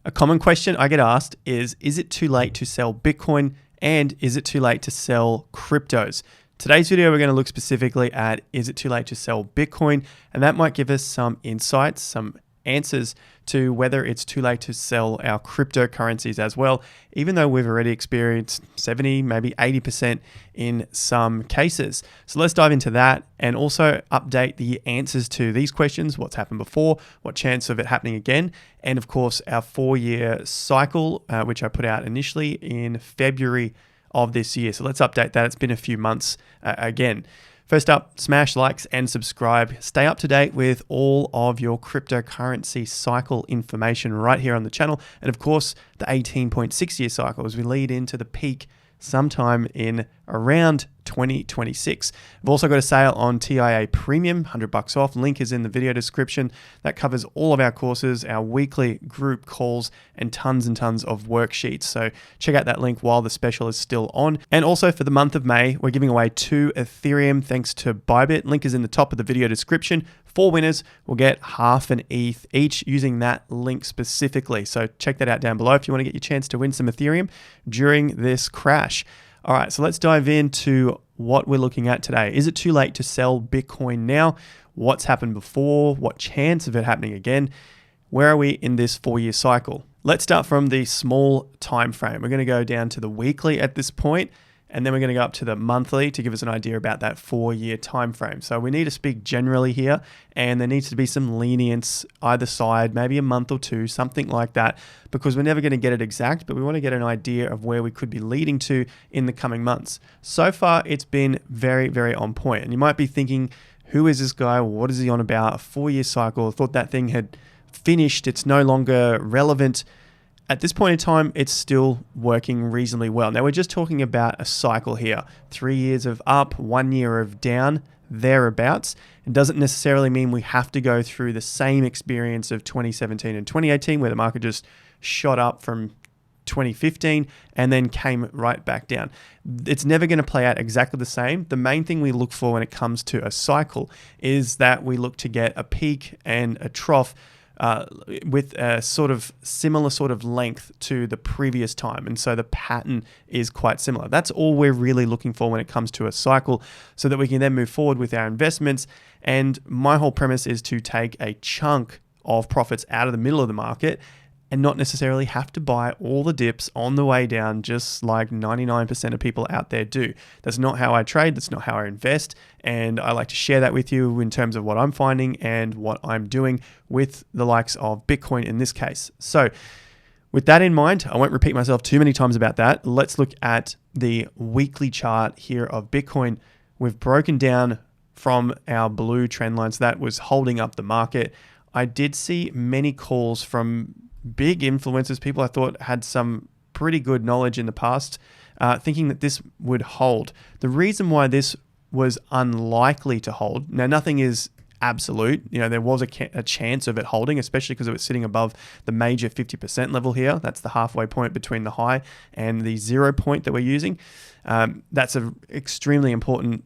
A common question I get asked is it too late to sell Bitcoin and is it too late to sell cryptos? Today's video, we're going to look specifically at is it too late to sell Bitcoin? And that might give us some insights, some answers to whether it's too late to sell our cryptocurrencies as well, even though we've already experienced 70, maybe 80% in some cases. So let's dive into that and also update the answers to these questions, what's happened before, what chance of it happening again, and of course our 4-year cycle, which I put out initially in February of this year. So let's update that. It's been a few months again. First up, smash likes and subscribe. Stay up to date with all of your cryptocurrency cycle information right here on the channel. And of course, the 18.6 year cycle as we lead into the peak sometime in around 2026. I've also got a sale on TIA Premium, $100 off. Link is in the video description. That covers all of our courses, our weekly group calls, and tons of worksheets. So check out that link while the special is still on. And also for the month of May, we're giving away 2 Ethereum thanks to Bybit. Link is in the top of the video description. 4 winners will get half an ETH each using that link specifically. So check that out down below if you want to get your chance to win some Ethereum during this crash. All right, so let's dive into what we're looking at today. Is it too late to sell Bitcoin now? What's happened before? What chance of it happening again? Where are we in this 4-year cycle? Let's start from the small time frame. We're going to go down to the weekly at this point, and then we're going to go up to the monthly to give us an idea about that 4-year time frame. So we need to speak generally here, and there needs to be some lenience either side, maybe a month or 2, something like that, because we're never going to get it exact, but we want to get an idea of where we could be leading to in the coming months. So far, it's been very on point. And you might be thinking, who is this guy? What is he on about? A 4-year cycle. I thought that thing had finished. It's no longer relevant. At this point in time, it's still working reasonably well. Now, we're just talking about a cycle here. 3 years of up, 1 year of down, thereabouts. It doesn't necessarily mean we have to go through the same experience of 2017 and 2018, where the market just shot up from 2015 and then came right back down. It's never going to play out exactly the same. The main thing we look for when it comes to a cycle is that we look to get a peak and a trough with a similar length to the previous time. And so the pattern is quite similar. That's all we're really looking for when it comes to a cycle so that we can then move forward with our investments. And my whole premise is to take a chunk of profits out of the middle of the market and not necessarily have to buy all the dips on the way down, just like 99% of people out there do. That's not how I trade. That's not how I invest. And I like to share that with you in terms of what I'm finding and what I'm doing with the likes of Bitcoin in this case. So with that in mind, I won't repeat myself too many times about that. Let's look at the weekly chart here of Bitcoin. We've broken down from our blue trend lines that was holding up the market. I did see many calls from big influencers, people I thought had some pretty good knowledge in the past, thinking that this would hold. The reason why this was unlikely to hold, now nothing is absolute, there was a chance of it holding, especially because it was sitting above the major 50% level here. That's the halfway point between the high and the 0 point that we're using. That's an extremely important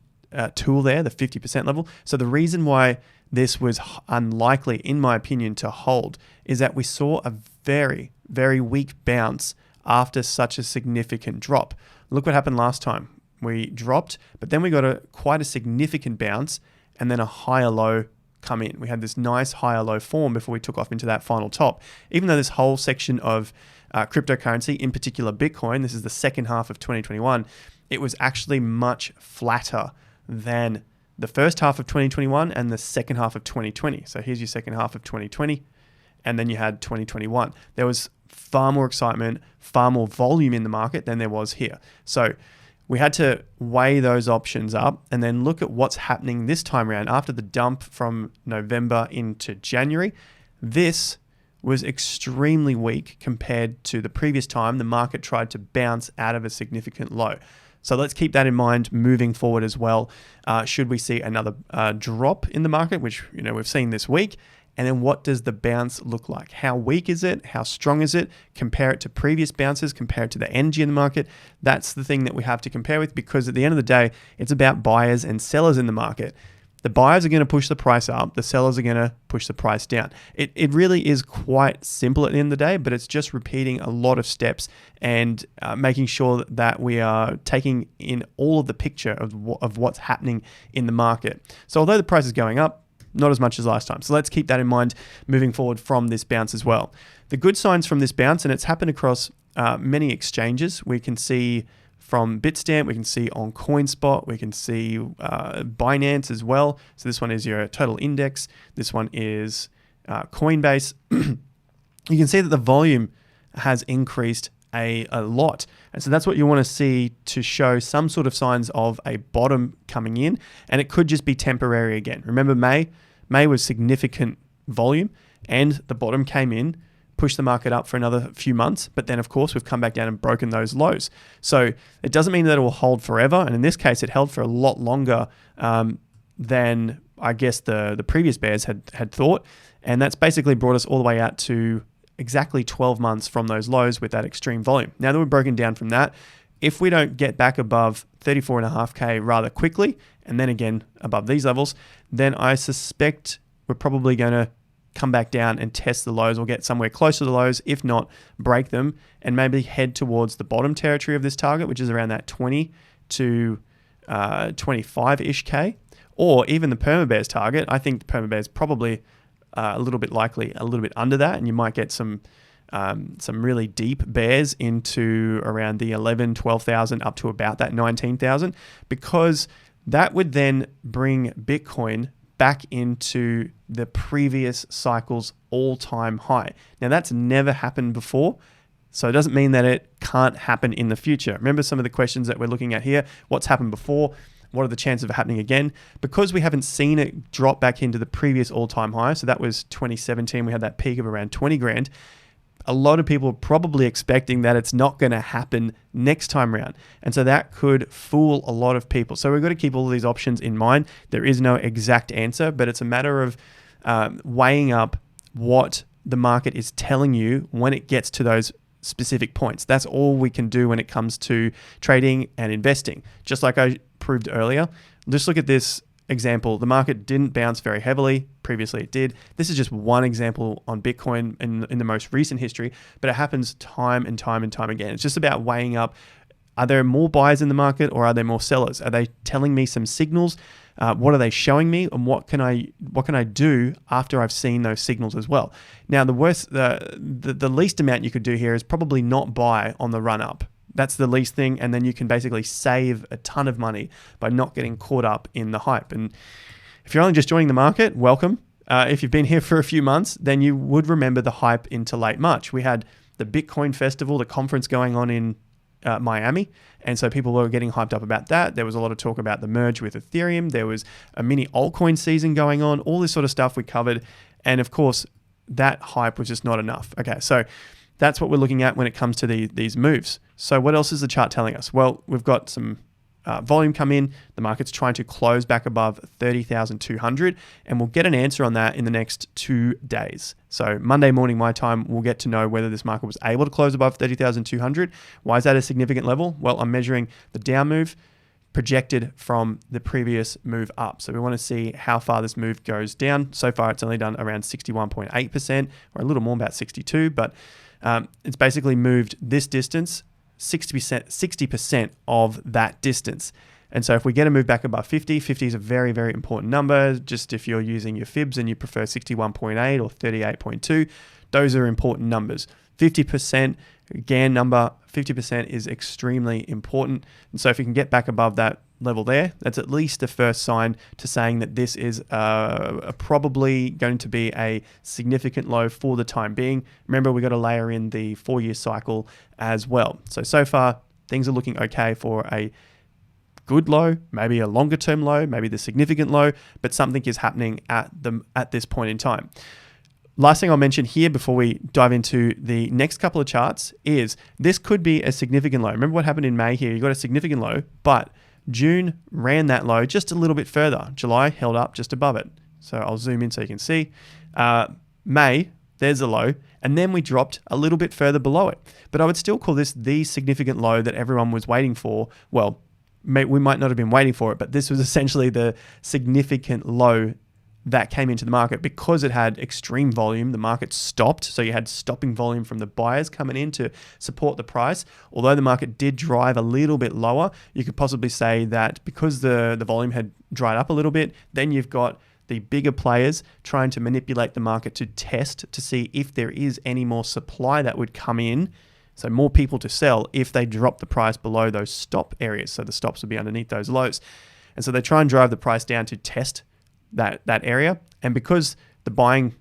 tool there, the 50% level. So the reason why this was unlikely, in my opinion, to hold is that we saw a very weak bounce after such a significant drop. Look what happened last time. We dropped, but then we got quite a significant bounce and then a higher low come in. We had this nice higher low form before we took off into that final top. Even though this whole section of cryptocurrency, in particular Bitcoin, this is the second half of 2021, it was actually much flatter than the first half of 2021 and the second half of 2020. So here's your second half of 2020, and then you had 2021. There was far more excitement, far more volume in the market than there was here. So we had to weigh those options up and then look at what's happening this time around after the dump from November into January. This was extremely weak compared to the previous time the market tried to bounce out of a significant low. So let's keep that in mind moving forward as well. Should we see another drop in the market, which we've seen this week, and then what does the bounce look like? How weak is it? How strong is it? Compare it to previous bounces, compare it to the energy in the market. That's the thing that we have to compare with, because at the end of the day, it's about buyers and sellers in the market. The buyers are going to push the price up. The sellers are going to push the price down. It really is quite simple at the end of the day, but it's just repeating a lot of steps and making sure that we are taking in all of the picture of what's happening in the market. So although the price is going up, not as much as last time. So let's keep that in mind moving forward from this bounce as well. The good signs from this bounce, and it's happened across many exchanges. We can see from Bitstamp, we can see on CoinSpot, we can see Binance as well. So this one is your total index. This one is Coinbase. You can see that the volume has increased a lot. And so that's what you want to see to show some sort of signs of a bottom coming in. And it could just be temporary again. Remember May was significant volume and the bottom came in, pushed the market up for another few months, but then of course we've come back down and broken those lows. So it doesn't mean that it will hold forever, and in this case it held for a lot longer than I guess the previous bears had thought, and that's basically brought us all the way out to exactly 12 months from those lows with that extreme volume. Now that we're broken down from that, if we don't get back above 34.5K rather quickly, and then again above these levels, then I suspect we're probably going to come back down and test the lows or get somewhere close to the lows, if not break them, and maybe head towards the bottom territory of this target, which is around that 20 to 25-ish K, or even the Perma Bears target. I think the Perma Bears probably a little bit likely a little bit under that, and you might get some really deep bears into around the 11, 12,000 up to about that 19,000, because that would then bring Bitcoin back into the previous cycle's all-time high. Now that's never happened before, so it doesn't mean that it can't happen in the future. Remember some of the questions that we're looking at here. What's happened before? What are the chances of it happening again? Because we haven't seen it drop back into the previous all-time high, so that was 2017, we had that peak of around 20 grand. A lot of people are probably expecting that it's not going to happen next time around. And so that could fool a lot of people. So we've got to keep all of these options in mind. There is no exact answer, but it's a matter of weighing up what the market is telling you when it gets to those specific points. That's all we can do when it comes to trading and investing. Just like I proved earlier, just look at this example. The market didn't bounce very heavily. Previously it did. This is just one example on Bitcoin in the most recent history, but it happens time and time and time again. It's just about weighing up, are there more buyers in the market or are there more sellers? Are they telling me some signals? What are they showing me? And what can I do after I've seen those signals as well? Now, the least amount you could do here is probably not buy on the run up. That's the least thing, and then you can basically save a ton of money by not getting caught up in the hype. And if you're only just joining the market, welcome. If you've been here for a few months, then you would remember the hype into late March. We had the Bitcoin Festival, the conference going on in Miami, and so people were getting hyped up about that. There was a lot of talk about the merge with Ethereum. There was a mini altcoin season going on, all this sort of stuff we covered, and of course, that hype was just not enough. Okay, so that's what we're looking at when it comes to these moves. So what else is the chart telling us? Well, we've got some volume come in. The market's trying to close back above 30,200, and we'll get an answer on that in the next 2 days. So Monday morning, my time, we'll get to know whether this market was able to close above 30,200. Why is that a significant level? Well, I'm measuring the down move projected from the previous move up. So we want to see how far this move goes down. So far, it's only done around 61.8%, or a little more, about 62, but it's basically moved this distance, 60% of that distance. And so if we get a move back above 50 is a very, very important number. Just if you're using your fibs and you prefer 61.8 or 38.2, those are important numbers. 50%, again, number 50% is extremely important. And so if you can get back above that level there, that's at least the first sign to saying that this is probably going to be a significant low for the time being. Remember, we got to layer in the 4-year cycle as well. So far, things are looking okay for a good low, maybe a longer term low, maybe the significant low, but something is happening at this point in time. Last thing I'll mention here before we dive into the next couple of charts is this could be a significant low. Remember what happened in May here? You got a significant low, but June ran that low just a little bit further. July held up just above it. So I'll zoom in so you can see. May, there's a low, and then we dropped a little bit further below it. But I would still call this the significant low that everyone was waiting for. Well, we might not have been waiting for it, but this was essentially the significant low that came into the market because it had extreme volume. The market stopped, so you had stopping volume from the buyers coming in to support the price. Although the market did drive a little bit lower, you could possibly say that because the volume had dried up a little bit, then you've got the bigger players trying to manipulate the market to test to see if there is any more supply that would come in. So more people to sell if they drop the price below those stop areas. So the stops would be underneath those lows. And so they try and drive the price down to test that area. And because the buying,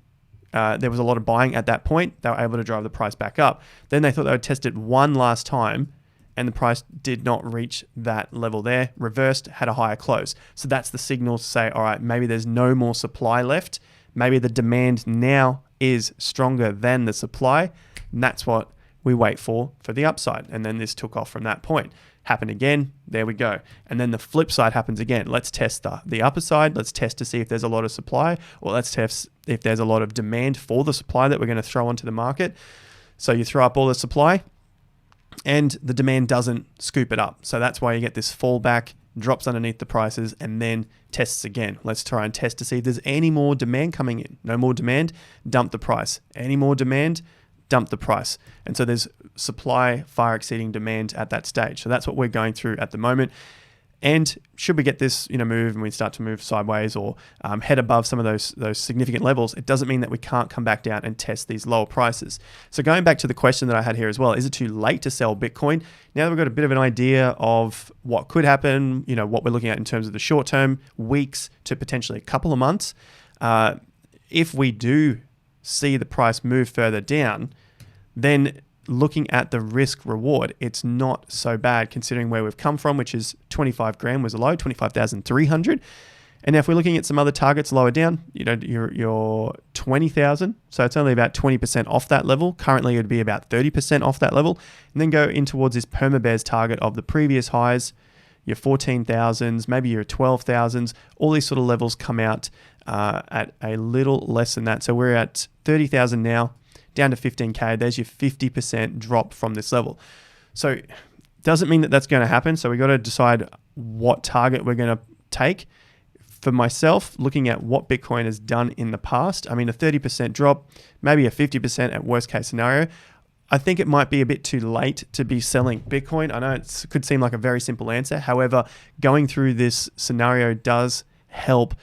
there was a lot of buying at that point, they were able to drive the price back up. Then they thought they would test it one last time, and the price did not reach that level there, reversed, had a higher close. So that's the signal to say, all right, maybe there's no more supply left. Maybe the demand now is stronger than the supply. And that's what we wait for the upside. And then this took off from that point. Happened again, there we go. And then the flip side happens again. Let's test the upper side. Let's test to see if there's a lot of supply, or let's test if there's a lot of demand for the supply that we're going to throw onto the market. So you throw up all the supply and the demand doesn't scoop it up. So that's why you get this fallback, drops underneath the prices, and then tests again. Let's try and test to see if there's any more demand coming in. No more demand, dump the price. Any more demand, dump the price. And so there's supply far exceeding demand at that stage. So that's what we're going through at the moment. And should we get this move and we start to move sideways or head above some of those significant levels, it doesn't mean that we can't come back down and test these lower prices. So going back to the question that I had here as well, is it too late to sell Bitcoin? Now that we've got a bit of an idea of what could happen, what we're looking at in terms of the short term, weeks to potentially a couple of months, if we do see the price move further down, then looking at the risk reward, it's not so bad considering where we've come from, which is 25 grand was a low, 25,300. And now if we're looking at some other targets lower down, you're 20,000. So it's only about 20% off that level. Currently, it would be about 30% off that level. And then go in towards this perma-bears target of the previous highs, your 14,000s, maybe your 12,000s. All these sort of levels come out at a little less than that. So we're at 30,000 now, down to 15K. There's your 50% drop from this level. So doesn't mean that that's going to happen. So we got to decide what target we're going to take. For myself, looking at what Bitcoin has done in the past, I mean, a 30% drop, maybe a 50% at worst case scenario. I think it might be a bit too late to be selling Bitcoin. I know it could seem like a very simple answer. However, going through this scenario does help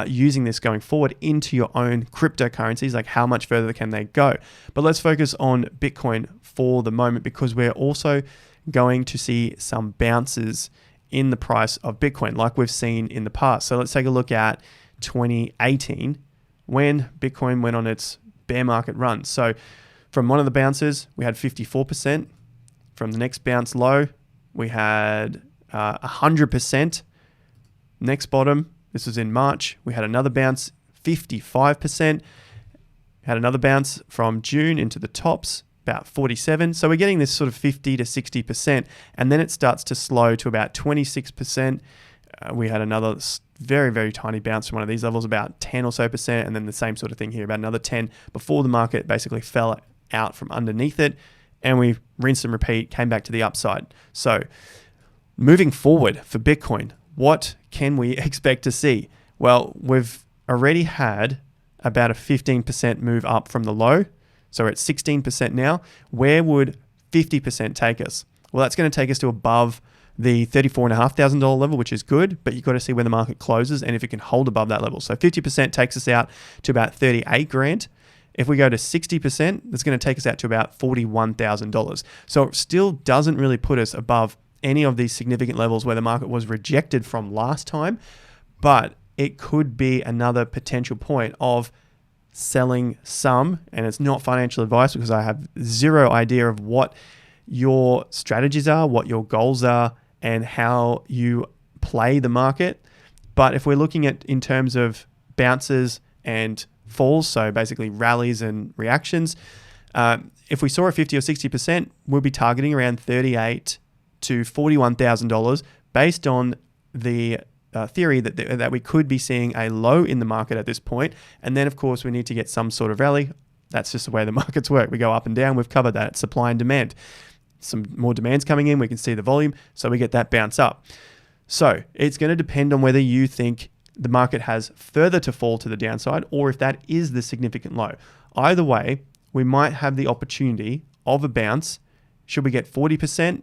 using this going forward into your own cryptocurrencies, like how much further can they go. But let's focus on Bitcoin for the moment because we're also going to see some bounces in the price of Bitcoin like we've seen in the past. So let's take a look at 2018 when Bitcoin went on its bear market run. So from one of the bounces, we had 54%. From the next bounce low, we had 100%. Next bottom, this was in March, we had another bounce, 55%. Had another bounce from June into the tops, about 47. So we're getting this sort of 50 to 60%. And then it starts to slow to about 26%. We had another very, very tiny bounce from one of these levels, about 10 or so percent. And then the same sort of thing here, about another 10 before the market basically fell out from underneath it. And we rinsed and repeat, came back to the upside. So moving forward for Bitcoin, what can we expect to see? Well, we've already had about a 15% move up from the low. So we're at 16% now. Where would 50% take us? Well, that's going to take us to above the $34,500 level, which is good, but you've got to see where the market closes and if it can hold above that level. So 50% takes us out to about 38 grand. If we go to 60%, that's going to take us out to about $41,000. So it still doesn't really put us above any of these significant levels where the market was rejected from last time, but it could be another potential point of selling some, and it's not financial advice because I have zero idea of what your strategies are, what your goals are, and how you play the market. But if we're looking at in terms of bounces and falls, so basically rallies and reactions, if we saw a 50 or 60%, we'll be targeting around $38,000 to $41,000 based on the theory that we could be seeing a low in the market at this point. And then, of course, we need to get some sort of rally. That's just the way the markets work. We go up and down. We've covered that. Supply and demand. Some more demand's coming in. We can see the volume. So we get that bounce up. So it's going to depend on whether you think the market has further to fall to the downside or if that is the significant low. Either way, we might have the opportunity of a bounce. Should we get 40%?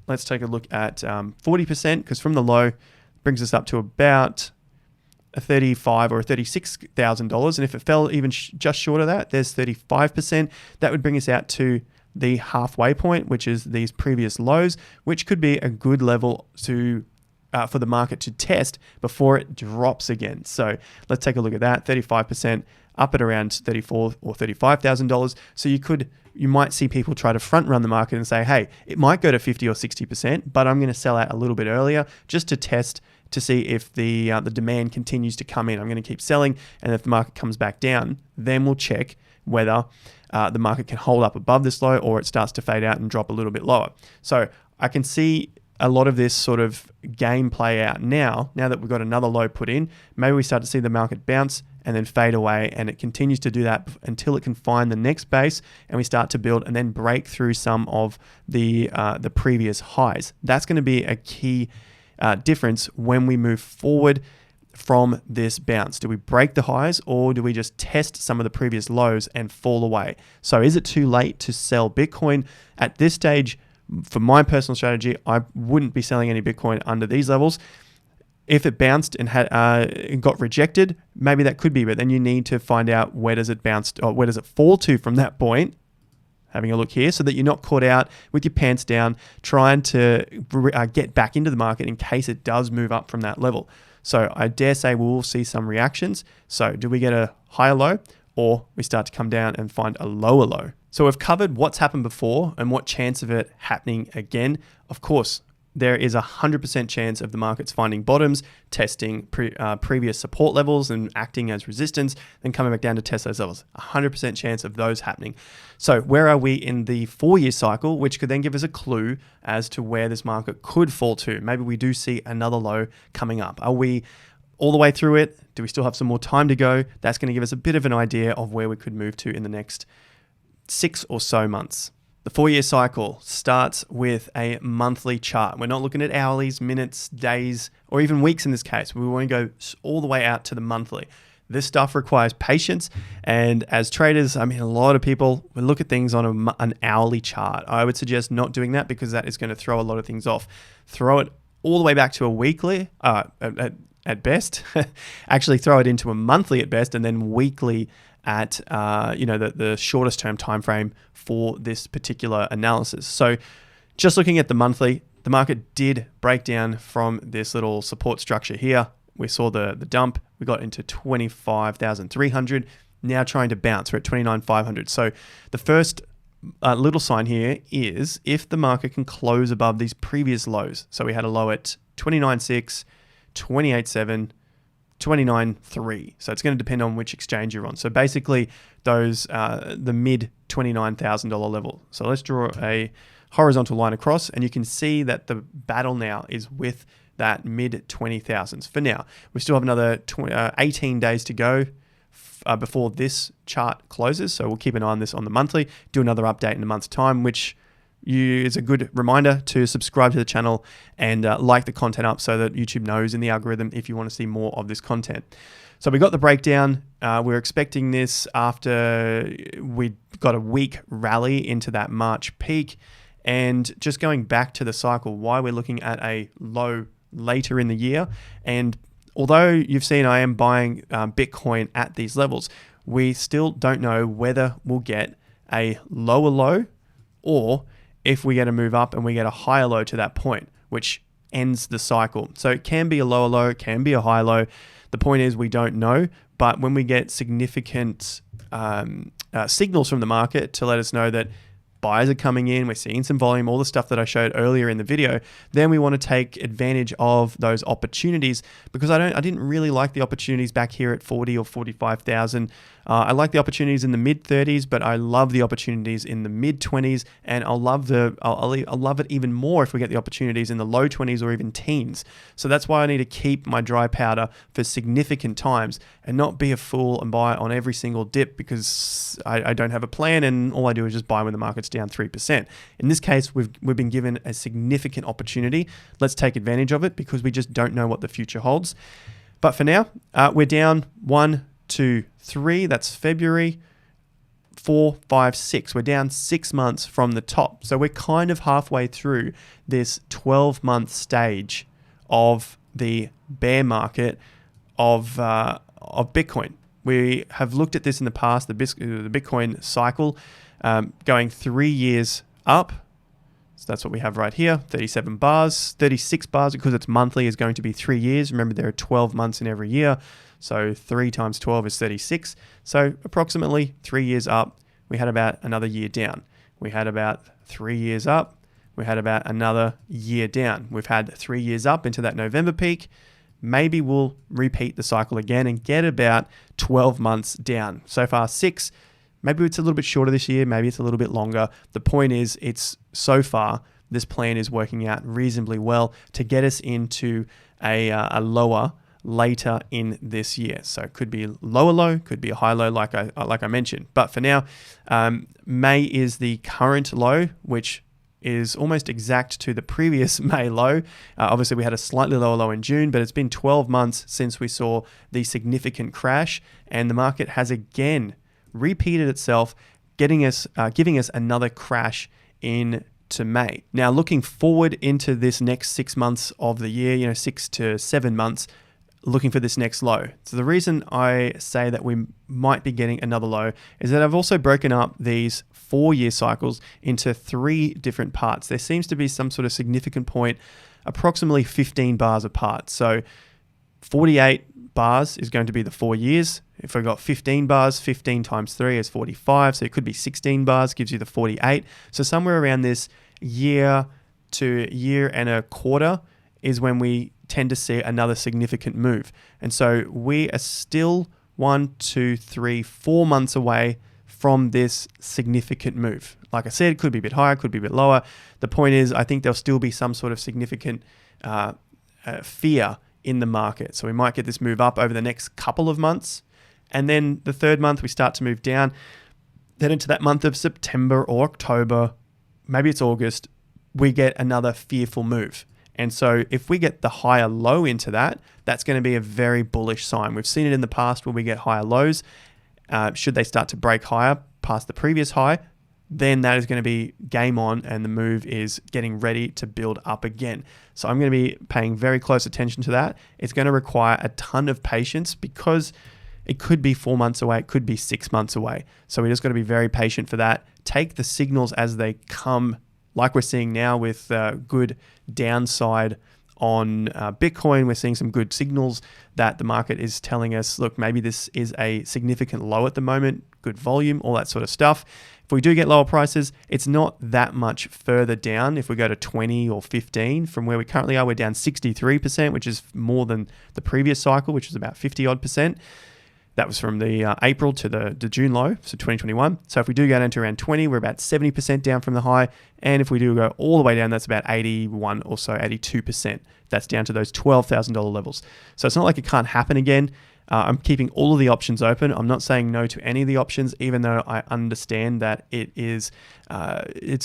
Let's take a look at 40%, because from the low brings us up to about a $35,000 or $36,000. And if it fell even just short of that, there's 35%. That would bring us out to the halfway point, which is these previous lows, which could be a good level to for the market to test before it drops again. So let's take a look at that. 35% up at around $34,000 or $35,000. So you might see people try to front run the market and say, hey, it might go to 50 or 60%, but I'm going to sell out a little bit earlier just to test to see if the demand continues to come in. I'm going to keep selling, and if the market comes back down, then we'll check whether the market can hold up above this low or it starts to fade out and drop a little bit lower. So I can see a lot of this sort of game play out now that we've got another low put in. Maybe we start to see the market bounce and then fade away, and it continues to do that until it can find the next base, and we start to build and then break through some of the previous highs. That's going to be a key difference when we move forward from this bounce. Do we break the highs, or do we just test some of the previous lows and fall away? So is it too late to sell Bitcoin at this stage? For my personal strategy, I wouldn't be selling any Bitcoin under these levels. If it bounced and got rejected, maybe that could be, but then you need to find out where does it bounce or where does it fall to from that point. Having a look here so that you're not caught out with your pants down trying to get back into the market in case it does move up from that level. So I dare say we will see some reactions. So do we get a higher low, or we start to come down and find a lower low? So we've covered what's happened before and what chance of it happening again. Of course, there is a 100% chance of the markets finding bottoms, testing previous support levels and acting as resistance, then coming back down to test those levels. 100% chance of those happening. So where are we in the 4-year cycle, which could then give us a clue as to where this market could fall to? Maybe we do see another low coming up. Are we all the way through it? Do we still have some more time to go? That's going to give us a bit of an idea of where we could move to in the next 6 or so months. The 4-year cycle starts with a monthly chart. We're not looking at hourlies, minutes, days, or even weeks in this case. We want to go all the way out to the monthly. This stuff requires patience. And as traders, a lot of people will look at things on an hourly chart. I would suggest not doing that because that is going to throw a lot of things off. Throw it all the way back to a weekly at best. Actually throw it into a monthly at best, and then weekly at the shortest term time frame for this particular analysis. So just looking at the monthly, the market did break down from this little support structure here. We saw the dump. We got into 25,300. Now trying to bounce. We're at 29,500. So the first little sign here is if the market can close above these previous lows. So we had a low at 29.6, 28.7, 29.3. So it's going to depend on which exchange you're on. So basically those the mid $29,000 level. So let's draw a horizontal line across, and you can see that the battle now is with that mid 20,000s. For now, we still have another 18 days to go before this chart closes. So we'll keep an eye on this on the monthly, do another update in a month's time, which is a good reminder to subscribe to the channel and like the content up so that YouTube knows in the algorithm if you want to see more of this content. So we got the breakdown. We're expecting this after we got a weak rally into that March peak. And just going back to the cycle, why we're looking at a low later in the year. And although you've seen I am buying Bitcoin at these levels, we still don't know whether we'll get a lower low or if we get a move up and we get a higher low to that point, which ends the cycle. So it can be a lower low, it can be a high low. The point is we don't know, but when we get significant signals from the market to let us know that buyers are coming in, we're seeing some volume, all the stuff that I showed earlier in the video, then we want to take advantage of those opportunities, because I didn't really like the opportunities back here at 40 or 45,000 I like the opportunities in the mid 30s, but I love the opportunities in the mid 20s, and I'll love it even more if we get the opportunities in the low 20s or even teens. So that's why I need to keep my dry powder for significant times and not be a fool and buy on every single dip because I don't have a plan and all I do is just buy when the market's down 3%. In this case, we've been given a significant opportunity. Let's take advantage of it because we just don't know what the future holds. But for now, we're down 1, 2, 3. That's February. 4, 5, 6. We're down 6 months from the top. So we're kind of halfway through this 12-month stage of the bear market of Bitcoin. We have looked at this in the past, the Bitcoin cycle, going 3 years up. So that's what we have right here, 37 bars, 36 bars, because it's monthly, is going to be 3 years. Remember, there are 12 months in every year. So 3 times 12 is 36. So approximately 3 years up, we had about another year down. We had about 3 years up. We had about another year down. We've had 3 years up into that November peak. Maybe we'll repeat the cycle again and get about 12 months down. So far 6. Maybe it's a little bit shorter this year. Maybe it's a little bit longer. The point is, so far, this plan is working out reasonably well to get us into a lower later in this year. So it could be lower low, could be a high low, like I mentioned. But for now, May is the current low, which is almost exact to the previous May low. Obviously, we had a slightly lower low in June, but it's been 12 months since we saw the significant crash, and the market has again repeated itself, giving us another crash into May. Now, looking forward into this next 6 months of the year, 6 to 7 months, looking for this next low. So the reason I say that we might be getting another low is that I've also broken up these 4-year cycles into 3 different parts. There seems to be some sort of significant point, approximately 15 bars apart. So 48 bars is going to be the 4 years. If I got 15 bars, 15 times 3 is 45. So it could be 16 bars, gives you the 48. So somewhere around this year to year and a quarter is when we tend to see another significant move. And so we are still 1, 2, 3, 4 months away from this significant move. Like I said, it could be a bit higher, could be a bit lower. The point is, I think there'll still be some sort of significant fear in the market. So we might get this move up over the next couple of months. And then the third month, we start to move down. Then into that month of September or October, maybe it's August, we get another fearful move. And so if we get the higher low into that, that's going to be a very bullish sign. We've seen it in the past where we get higher lows. Should they start to break higher past the previous high, then that is going to be game on and the move is getting ready to build up again. So I'm going to be paying very close attention to that. It's going to require a ton of patience because it could be 4 months away, it could be 6 months away. So we just got to be very patient for that. Take the signals as they come, like we're seeing now with good downside on Bitcoin. We're seeing some good signals that the market is telling us, look, maybe this is a significant low at the moment, good volume, all that sort of stuff. If we do get lower prices, it's not that much further down. If we go to 20 or 15 from where we currently are, we're down 63%, which is more than the previous cycle, which was about 50 odd percent. That was from the April to the June low, so 2021. So if we do go down to around 20, we're about 70% down from the high. And if we do go all the way down, that's about 81 or so, 82%. That's down to those $12,000 levels. So it's not like it can't happen again. I'm keeping all of the options open. I'm not saying no to any of the options, even though I understand that it's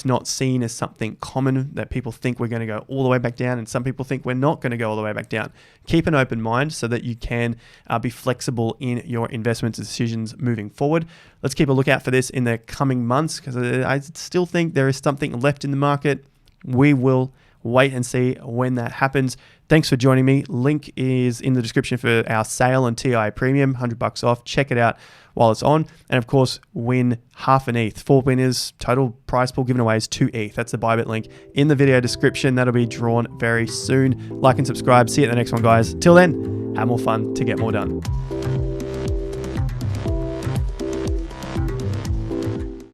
not seen as something common, that people think we're going to go all the way back down and some people think we're not going to go all the way back down. Keep an open mind so that you can be flexible in your investment decisions moving forward. Let's keep a lookout for this in the coming months because I still think there is something left in the market. We will wait and see when that happens. Thanks for joining me. Link is in the description for our sale and TI premium, $100 off. Check it out while it's on. And of course, win half an ETH. 4 winners, total prize pool given away is 2 ETH. That's the Bybit link in the video description. That'll be drawn very soon. Like and subscribe. See you at the next one, guys. Till then, have more fun to get more done.